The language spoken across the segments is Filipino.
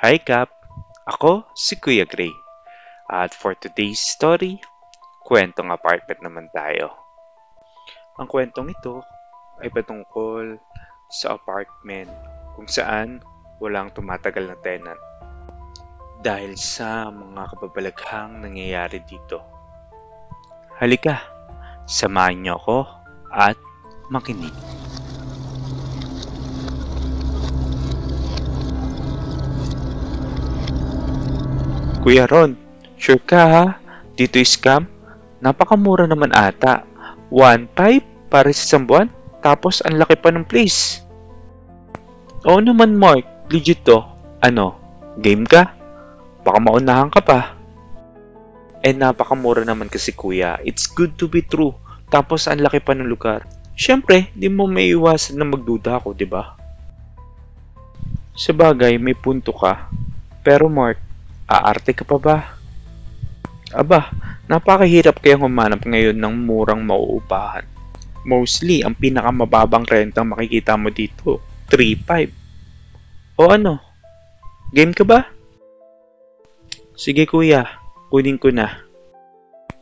Hi Kap! Ako si Kuya Gray. At for today's story, kwentong apartment naman tayo. Ang kwentong ito ay patungkol sa apartment kung saan walang tumatagal na tenant dahil sa mga kababalaghang nangyayari dito. Halika, samahan niyo ako at makinig. Kuya Ron, sure ka ha? Dito scam? Napakamura naman ata. 1.5 para sa isang buwan? Tapos ang laki pa ng place. Oo naman Mark, legit to. Ano, game ka? Baka maunahan ka pa. Napakamura naman kasi kuya. It's good to be true. Tapos ang laki pa ng lugar. Siyempre, di mo may iwasan na magduda ako, di ba? Sabagay, may punto ka. Pero Mark, aarte ka pa ba? Aba, napakahirap kayang humanap ngayon ng murang mauupahan. Mostly, ang pinakamababang rentang makikita mo dito, 3.5. O ano? Game ka ba? Sige kuya, kunin ko na.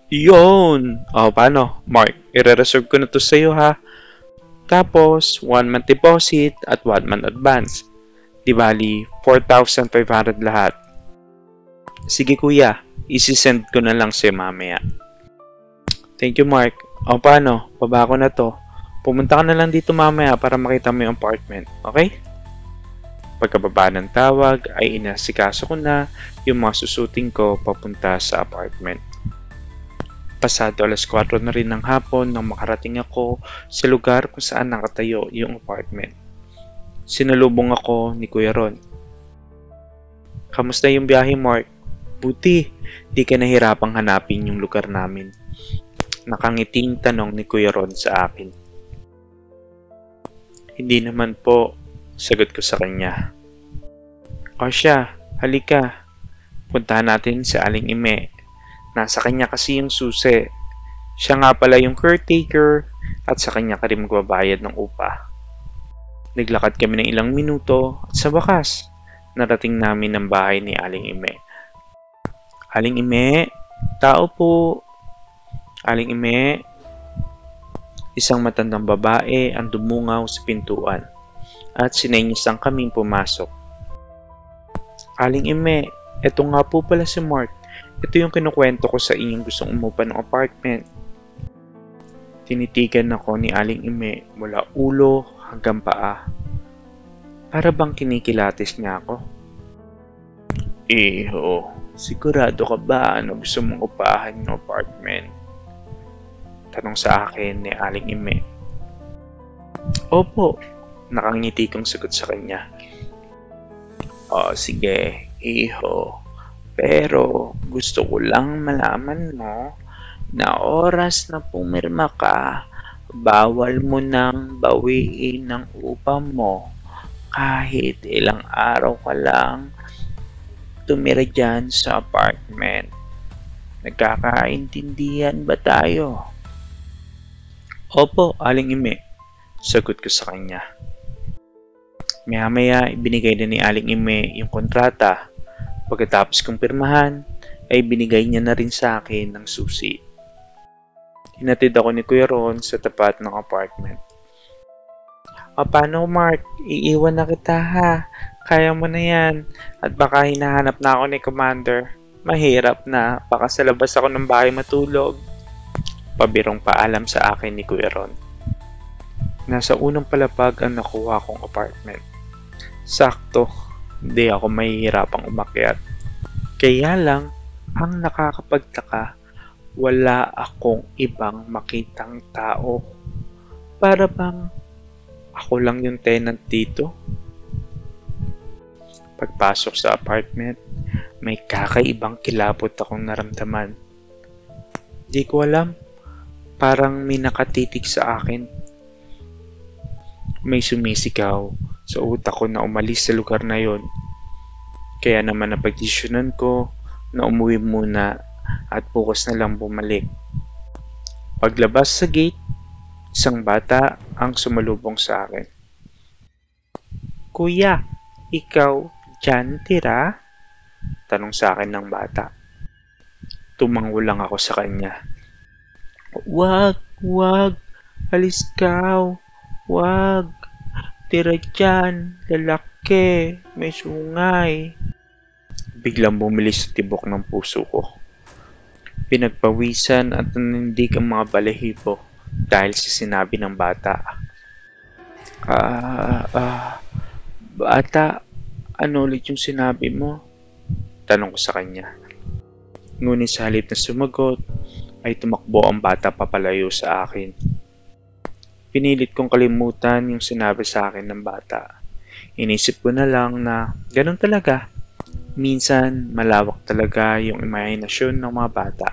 Yun! O paano? Mark, i-reserve ko na to sa'yo ha. Tapos, 1 month deposit at 1 month advance. Di bali, 4,500 lahat. Sige kuya, isi-send ko na lang sa'yo mamaya. Thank you Mark. O paano? Baba ko na to. Pumunta ka na lang dito mamaya para makita mo yung apartment. Okay? Pagkababa ng tawag ay inasikaso ko na yung mga susuting ko papunta sa apartment. Pasado alas 4 na rin ng hapon nang makarating ako sa lugar kung saan nakatayo yung apartment. Sinalubong ako ni Kuya Ron. Kamusta yung biyahe Mark? Buti, di ka nahirapang hanapin yung lugar namin. Nakangiting tanong ni Kuya Ron sa akin. Hindi naman po, sagot ko sa kanya. O siya, halika. Puntahan natin sa Aling Ime. Nasa kanya kasi yung susi. Siya nga pala yung caretaker at sa kanya ka rin magbabayad ng upa. Naglakad kami ng ilang minuto at sa wakas, narating namin ang bahay ni Aling Ime. Aling Ime, tao po. Aling Ime, isang matandang babae ang dumungaw sa pintuan at sinenyasan kaming pumasok. Aling Ime, eto nga po pala si Mark. Ito yung kinukwento ko sa inyong gustong umupa ng apartment. Tinitigan ako ni Aling Ime mula ulo hanggang paa. Para bang kinikilatis niya ako? Iho, sigurado ka ba na gusto mong upahan ng apartment? Tanong sa akin ni Aling Ime. Opo, nakangiti kong sagot sa kanya. O sige, iho. Pero gusto ko lang malaman mo na oras na pumirma ka, bawal mo nang bawiin ng upa mo kahit ilang araw ka lang tumira dyan sa apartment. Nagkakaintindihan ba tayo? Opo, Aling Ime, sagot ko sa kanya. Maya-maya, ibinigay na ni Aling Ime yung kontrata. Pagkatapos kong pirmahan, ay binigay niya na rin sa akin ng susi. Hinatid ako ni Kuya Ron sa tapat ng apartment. O paano Mark, iiwan na kita ha. Kaya mo na yan. At baka hinahanap na ako ni Commander. Mahirap na, baka sa labas ako ng bahay matulog. Pabirong paalam sa akin ni Kuya Ron. Nasa unang palapag ang nakuha kong apartment. Sakto, hindi ako mahihirapang umakyat. Kaya lang, ang nakakapagtaka, wala akong ibang makitang tao. Para bang ako lang yung tenant dito? Pagpasok sa apartment, may kakaibang kilabot akong naramdaman. Di ko alam, parang may nakatitig sa akin. May sumisigaw sa utak ko na umalis sa lugar na yon. Kaya naman napagdesisyonan ko na umuwi muna at bukas na lang bumalik. Paglabas sa gate, isang bata ang sumalubong sa akin. Kuya, ikaw Diyan tira? Tanong sa akin ng bata. Tumango lang ako sa kanya. Wag, wag, alis ka, wag. Tira dyan, lalaki, may sungay. Biglang bumilis sa tibok ng puso ko. Pinagpawisan at nanindig ang mga balahibo dahil sa sinabi ng bata. Bata, ano ulit yung sinabi mo? Tanong ko sa kanya. Ngunit sa halip na sumagot, ay tumakbo ang bata papalayo sa akin. Pinilit kong kalimutan yung sinabi sa akin ng bata. Inisip ko na lang na ganun talaga. Minsan, malawak talaga yung imahinasyon ng mga bata.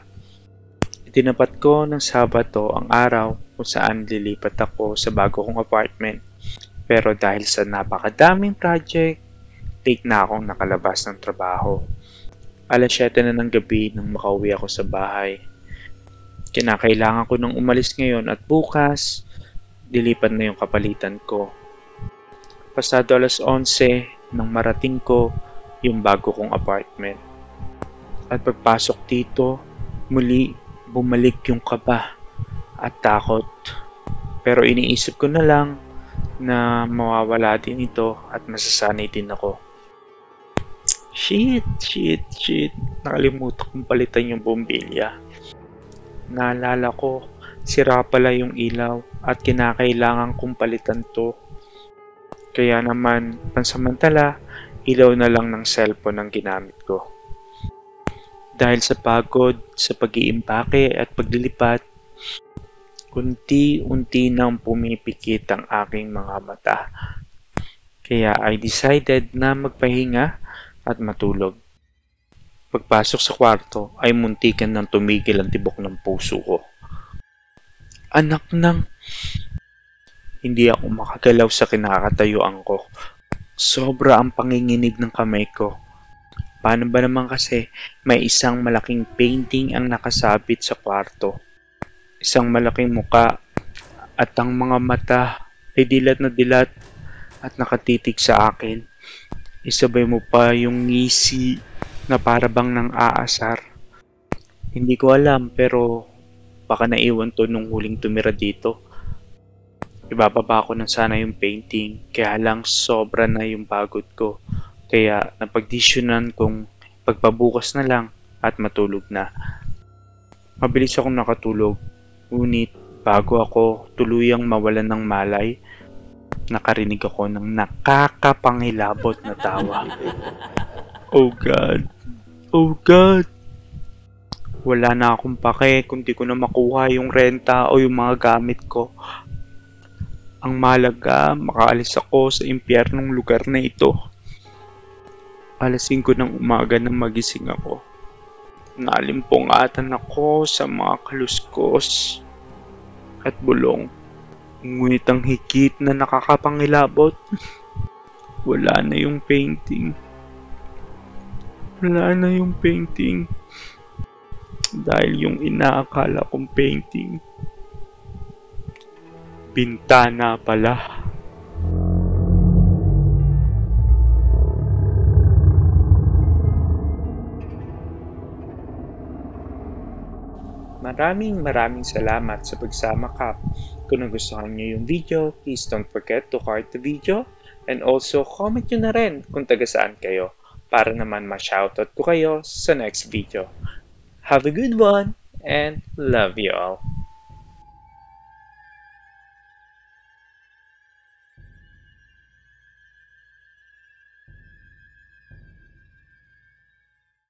Itinapat ko ng Sabado ang araw kung saan lilipat ako sa bago kong apartment. Pero dahil sa napakadaming project, late na akong nakalabas ng trabaho. Alas 7 na ng gabi nang makauwi ako sa bahay. Kinakailangan ko nang umalis ngayon at bukas, dilipat na yung kapalitan ko. Pasado alas 11 nang marating ko yung bago kong apartment. At pagpasok dito, muli bumalik yung kaba at takot. Pero iniisip ko na lang na mawawala din ito at masasanay din ako. Shit. Nakalimutan kong palitan yung bombilya. Naalala ko, sira pala yung ilaw at kinakailangan kong palitan to. Kaya naman, pansamantala, ilaw na lang ng cellphone ang ginamit ko. Dahil sa pagod, sa pag-iimpake at paglilipat, unti-unti nang pumipikit ang aking mga mata. Kaya I decided na magpahinga at matulog. Pagpasok sa kwarto ay muntikan nang tumigil ang tibok ng puso ko. Anak nang... Hindi ako makagalaw sa kinakatayuan ko. Sobra ang panginginig ng kamay ko. Paano ba naman kasi may isang malaking painting ang nakasabit sa kwarto? Isang malaking muka at ang mga mata ay dilat na dilat at nakatitig sa akin. Isabay mo pa yung ngisi na para bang nang aasar. Hindi ko alam pero baka naiwan to nung huling tumira dito. Ibababa ko na sana yung painting kaya lang sobra na yung pagod ko. Kaya napagdesisyonan kong pagpabukas na lang at matulog na. Mabilis akong nakatulog. Ngunit bago ako tuluyang mawalan ng malay, nakarinig ako ng nakakapangilabot na tawa. Oh God! Oh God! Wala na akong pake kung di ko na makuha yung renta o yung mga gamit ko. Ang mahalaga, makaalis ako sa impyernong lugar na ito. Alas 5 ng umaga nang magising ako. Nalimpungatan ako sa mga kaluskos at bulong. Ngunit ang higit na nakakapangilabot, wala na yung painting. Wala na yung painting. Dahil yung inaakala kong painting, bintana pala. Maraming salamat sa pagsama, Kap. Kung nagustuhan niyo yung video, please don't forget to heart the video and also comment nyo na rin kung taga saan kayo para naman ma-shoutout ko kayo sa next video. Have a good one and love you all.